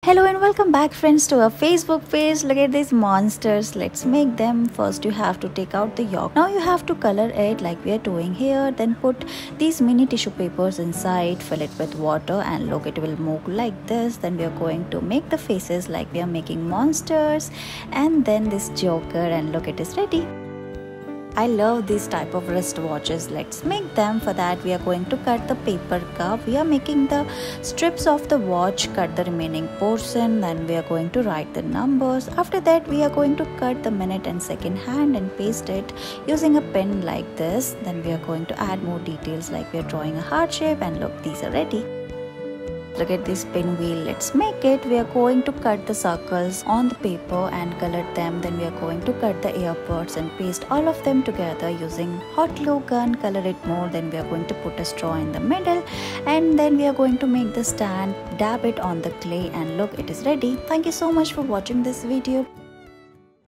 Hello and welcome back friends to our Facebook page. Look at these monsters. Let's make them. First you have to take out the yolk. Now you have to color it like we are doing here. Then put these mini tissue papers inside. Fill it with water and look, it will move like this. Then we are going to make the faces like we are making monsters. And then this joker, and look, it is ready. I love these type of wristwatches. Let's make them. For that we are going to cut the paper cup. We are making the strips of the watch, cut the remaining portion, then we are going to write the numbers. After that we are going to cut the minute and second hand and paste it using a pen like this. Then we are going to add more details like we are drawing a heart shape, and look, these are ready. Look at this pinwheel. Let's make it. We are going to cut the circles on the paper and color them. Then we are going to cut the earbuds and paste all of them together using hot glue gun. Color it more. Then we are going to put a straw in the middle, and then we are going to make the stand, dab it on the clay, and look, it is ready. Thank you so much for watching this video.